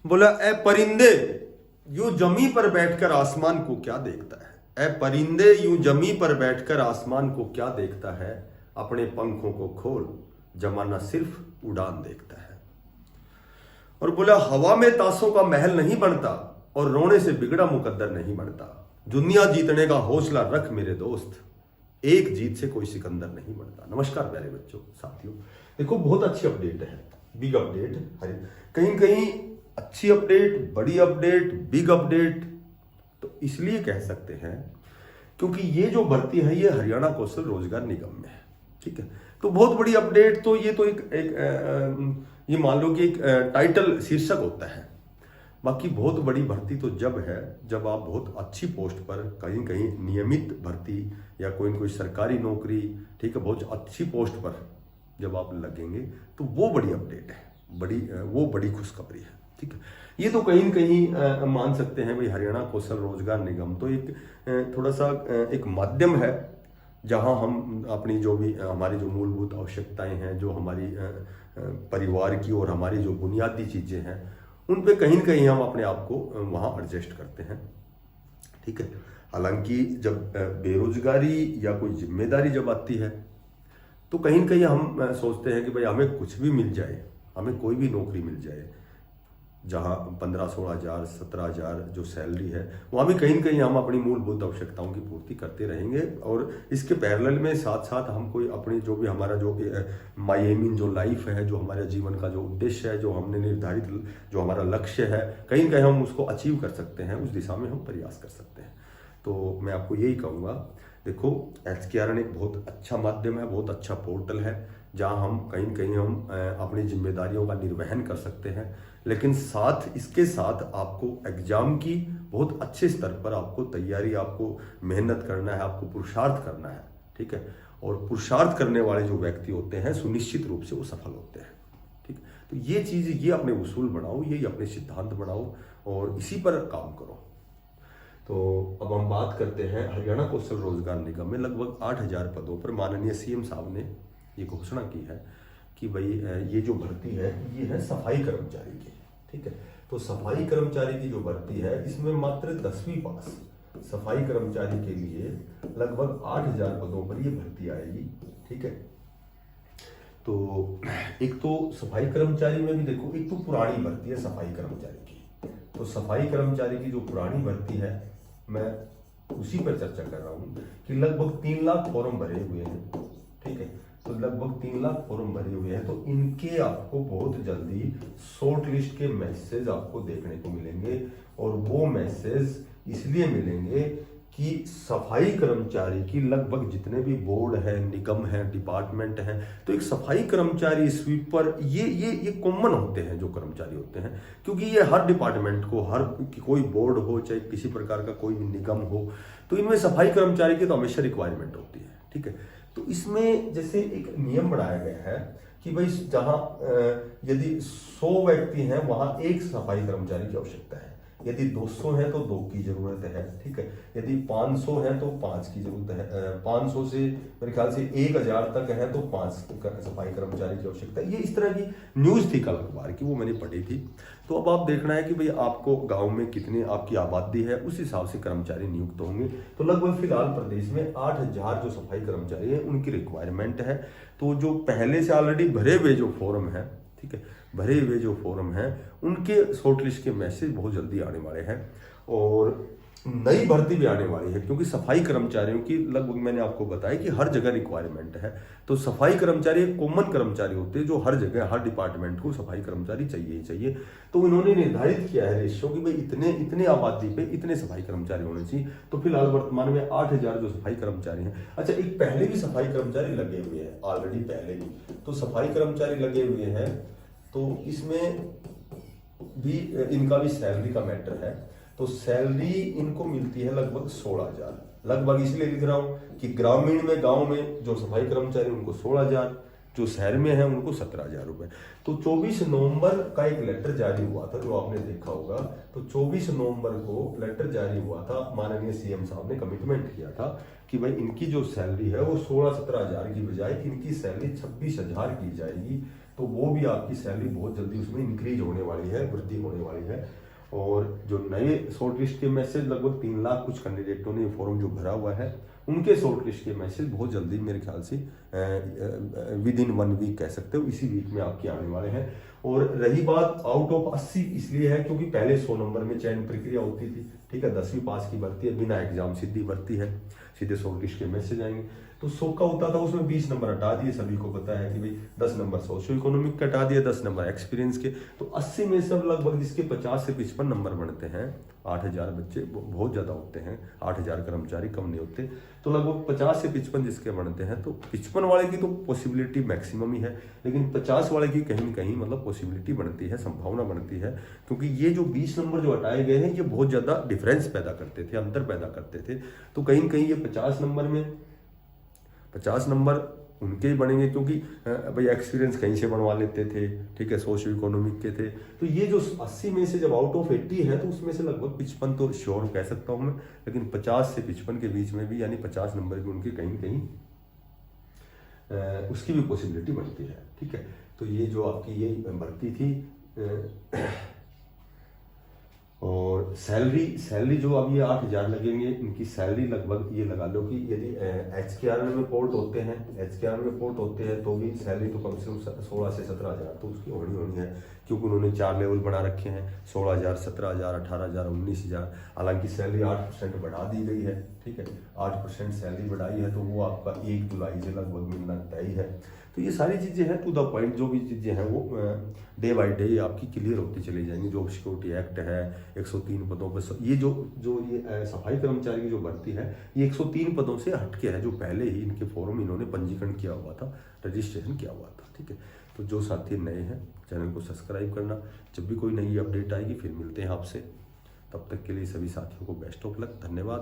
बोला, ए परिंदे यूं जमी पर बैठकर आसमान को क्या देखता है। ए परिंदे यूं जमी पर बैठकर आसमान को क्या देखता है। अपने पंखों को खोल, जमाना सिर्फ उड़ान देखता है। और बोला, हवा में ताशों का महल नहीं बनता और रोने से बिगड़ा मुकद्दर नहीं बनता। दुनिया जीतने का हौसला रख मेरे दोस्त, एक जीत से कोई सिकंदर नहीं बनता। नमस्कार प्यारे बच्चों, साथियों, देखो बहुत अच्छी अपडेट है, बिग अपडेट है। कहीं कहीं अच्छी अपडेट, बड़ी अपडेट, बिग अपडेट तो इसलिए कह सकते हैं क्योंकि ये जो भर्ती है ये हरियाणा कौशल रोजगार निगम में है। ठीक है, तो बहुत बड़ी अपडेट तो ये तो ये मान लो कि एक टाइटल शीर्षक होता है। बाकी बहुत बड़ी भर्ती तो जब है जब आप बहुत अच्छी पोस्ट पर कहीं कहीं नियमित भर्ती या कोई न कोई सरकारी नौकरी, ठीक है, बहुत अच्छी पोस्ट पर जब आप लगेंगे तो वो बड़ी अपडेट है, वो बड़ी खुशखबरी है। ठीक है, ये तो कहीं न कहीं मान सकते हैं भाई हरियाणा कौशल रोजगार निगम तो एक थोड़ा सा एक माध्यम है जहां हम अपनी जो भी हमारी जो मूलभूत आवश्यकताएं हैं, जो हमारी परिवार की और हमारी जो बुनियादी चीजें हैं उन पे कहीं न कहीं हम अपने आप को वहां एडजस्ट करते हैं। ठीक है, हालांकि जब बेरोजगारी या कोई जिम्मेदारी जब आती है तो कहीं न कहीं हम सोचते हैं कि भाई हमें कुछ भी मिल जाए, हमें कोई भी नौकरी मिल जाए जहां 15-16 हज़ार 17 हज़ार जो सैलरी है वहां भी कहीं न कहीं हम अपनी मूलभूत आवश्यकताओं की पूर्ति करते रहेंगे। और इसके पैरेलल में साथ साथ हम कोई अपनी जो भी हमारा जो माई एम जो लाइफ है, जो हमारे जीवन का जो उद्देश्य है, जो हमने निर्धारित जो हमारा लक्ष्य है, कहीं न कहीं हम उसको अचीव कर सकते हैं, उस दिशा में हम प्रयास कर सकते हैं। तो मैं आपको यही कहूँगा, देखो HKRN एक बहुत अच्छा माध्यम है, बहुत अच्छा पोर्टल है जहां हम कहीं न कहीं हम अपनी जिम्मेदारियों का निर्वहन कर सकते हैं, लेकिन साथ इसके साथ आपको एग्जाम की बहुत अच्छे स्तर पर आपको तैयारी, आपको मेहनत करना है, आपको पुरुषार्थ करना है। ठीक है, और पुरुषार्थ करने वाले जो व्यक्ति होते हैं सुनिश्चित रूप से वो सफल होते हैं। ठीक, तो ये चीज़, ये अपने उसूल बनाओ, ये अपने सिद्धांत बनाओ और इसी पर काम करो। तो अब हम बात करते हैं हरियाणा कौशल रोजगार निगम में लगभग 8,000 पदों पर माननीय CM साहब ने ये घोषणा की है कि भाई ये जो भर्ती है ये है सफाई कर्मचारी की। ठीक है, तो सफाई कर्मचारी की जो भर्ती है इसमें मात्र 10वीं पास सफाई कर्मचारी के लिए लगभग 8,000 पदों पर ये भर्ती आएगी। ठीक है, तो एक तो सफाई कर्मचारी में भी देखो, एक तो पुरानी भर्ती है सफाई कर्मचारी की, तो सफाई कर्मचारी की जो पुरानी भर्ती है मैं उसी पर चर्चा कर रहा हूं कि लगभग 3 लाख फॉर्म भरे हुए हैं। ठीक है, तो लगभग 3 लाख फॉर्म भरे हुए हैं, तो इनके आपको बहुत जल्दी शॉर्ट लिस्ट के मैसेज आपको देखने को मिलेंगे। और वो मैसेज इसलिए मिलेंगे कि सफाई कर्मचारी की लगभग जितने भी बोर्ड है, निगम है, डिपार्टमेंट है, तो एक सफाई कर्मचारी, स्वीपर, ये कॉमन होते हैं जो कर्मचारी होते हैं, क्योंकि ये हर डिपार्टमेंट को, हर कोई बोर्ड हो चाहे किसी प्रकार का कोई भी निगम हो, तो इनमें सफाई कर्मचारी की तो हमेशा रिक्वायरमेंट होती है। ठीक है, तो इसमें जैसे एक नियम बनाया गया है कि भाई जहां यदि 100 व्यक्ति हैं वहां एक सफाई कर्मचारी की आवश्यकता है, यदि 200 है तो 2 की जरूरत है। ठीक है, यदि 500 है तो 5 की जरूरत है, 500 से मेरे ख्याल से 1000 तक है तो 5 सफाई कर्मचारी की आवश्यकता है। ये इस तरह की न्यूज थी कल अखबार की, वो मैंने पढ़ी थी। तो अब आप देखना है कि भाई आपको गांव में कितनी आपकी आबादी है, उस हिसाब से कर्मचारी नियुक्त होंगे। तो लगभग फिलहाल प्रदेश में 8,000 जो सफाई कर्मचारी है उनकी रिक्वायरमेंट है। तो जो पहले से ऑलरेडी भरे हुए जो फॉर्म है, ठीक है, भरे हुए जो फॉर्म हैं उनके शॉर्टलिस्ट के मैसेज बहुत जल्दी आने वाले हैं और नई भर्ती भी आने वाली है, क्योंकि सफाई कर्मचारियों की लगभग मैंने आपको बताया कि हर जगह रिक्वायरमेंट है। तो सफाई कर्मचारी एक कॉमन कर्मचारी होते हैं जो हर जगह, हर डिपार्टमेंट को सफाई कर्मचारी चाहिए ही चाहिए। तो इन्होंने निर्धारित किया है रेशियो कि भाई इतने आबादी पे इतने सफाई कर्मचारी होने चाहिए। तो फिलहाल वर्तमान में 8,000 जो सफाई कर्मचारी हैं। अच्छा, एक पहले भी सफाई कर्मचारी लगे हुए हैं, ऑलरेडी पहले भी तो सफाई कर्मचारी लगे हुए हैं, तो इसमें भी इनका भी सैलरी का मैटर है। तो सैलरी इनको मिलती है लगभग 16,000, लगभग इसलिए लिख रहा हूं कि ग्रामीण में, गांव में जो सफाई कर्मचारी उनको 16,000, जो शहर में है उनको 17,000 रुपए। तो 24 नवंबर का एक लेटर जारी हुआ था जो आपने देखा होगा। तो 24 नवंबर को लेटर जारी हुआ था, माननीय CM साहब ने कमिटमेंट किया था कि भाई इनकी जो सैलरी है वो 16-17 हजार की बजाय इनकी सैलरी 26,000 की जाएगी। तो वो भी आपकी सैलरी बहुत जल्दी उसमें इंक्रीज होने वाली है, वृद्धि होने वाली है। और जो नए शॉर्ट लिस्ट के मैसेज लगभग 3 लाख कुछ कैंडिडेटों ने फॉर्म जो भरा हुआ है, उनके शॉर्ट लिस्ट के मैसेज बहुत जल्दी मेरे ख्याल से विद इन 1 वीक कह सकते हो, इसी वीक में आपके आने वाले हैं। और रही बात आउट ऑफ 80 इसलिए है क्योंकि पहले 100 नंबर में चयन प्रक्रिया होती थी, ठीक है, 10वीं पास की भर्ती है, बिना एग्जाम सीधी भर्ती है, सीधे शॉर्ट लिस्ट के मैसेज आएंगे। तो 100 का होता था, उसमें 20 नंबर हटा दिए, सभी को पता है कि भाई 10 नंबर सोशियो इकोनॉमिक का हटा दिया, 10 नंबर एक्सपीरियंस के। तो 80 में सब लगभग जिसके 50 से 55 नंबर बनते हैं, 8000 बच्चे बहुत ज़्यादा होते हैं, 8000 कर्मचारी कम नहीं होते, तो लगभग 50 से 55 जिसके बनते हैं, तो 55 वाले की तो पॉसिबिलिटी मैक्सिमम ही है, लेकिन 50 वाले की कहीं ना कहीं मतलब पॉसिबिलिटी बनती है, संभावना बनती है, क्योंकि ये जो 20 नंबर जो हटाए गए हैं ये बहुत ज़्यादा डिफरेंस पैदा करते थे, अंतर पैदा करते थे। तो कहीं ना कहीं ये 50 नंबर में 50 नंबर उनके ही बनेंगे, क्योंकि भाई एक्सपीरियंस कहीं से बनवा लेते थे, ठीक है, सोशियो इकोनॉमिक के थे। तो ये जो 80 में से जब आउट ऑफ 80 है तो उसमें से लगभग 55 तो श्योर कह सकता हूँ मैं, लेकिन 50 से 55 के बीच में भी, यानी 50 नंबर की उनकी कहीं कहीं उसकी भी पॉसिबिलिटी बनती है, ठीक है। तो ये जो आपकी ये भर्ती थी, और सैलरी जो अब ये 8000 लगेंगे, इनकी सैलरी लगभग ये लगा लो कि यदि HKR में पोर्ट होते हैं, HKR में पोर्ट होते हैं तो भी सैलरी तो कम से कम 16 से 17,000 तो उसकी होनी है, क्योंकि उन्होंने 4 लेवल बना रखे हैं, 16,000, 17,000, 18,000, 19,000। हालांकि सैलरी 8% बढ़ा दी गई है, ठीक है, 8% सैलरी बढ़ाई है, तो वो आपका 1 जुलाई से लगभग मिलना तय है। तो ये सारी चीज़ें हैं टू द पॉइंट, जो भी चीज़ें हैं वो डे बाय डे आपकी क्लियर होती चली जाएंगी। जॉब सिक्योरिटी एक्ट है, 103 पदों पर ये जो ये सफाई कर्मचारी की जो भर्ती है, ये 103 पदों से हटके है, जो पहले ही इनके फॉर्म इन्होंने पंजीकरण किया हुआ था, रजिस्ट्रेशन किया हुआ था, ठीक है। तो जो साथी नए हैं चैनल को सब्सक्राइब करना, जब भी कोई नई अपडेट आएगी फिर मिलते हैं आपसे। तब तक के लिए सभी साथियों को बेस्ट ऑफ लक, धन्यवाद।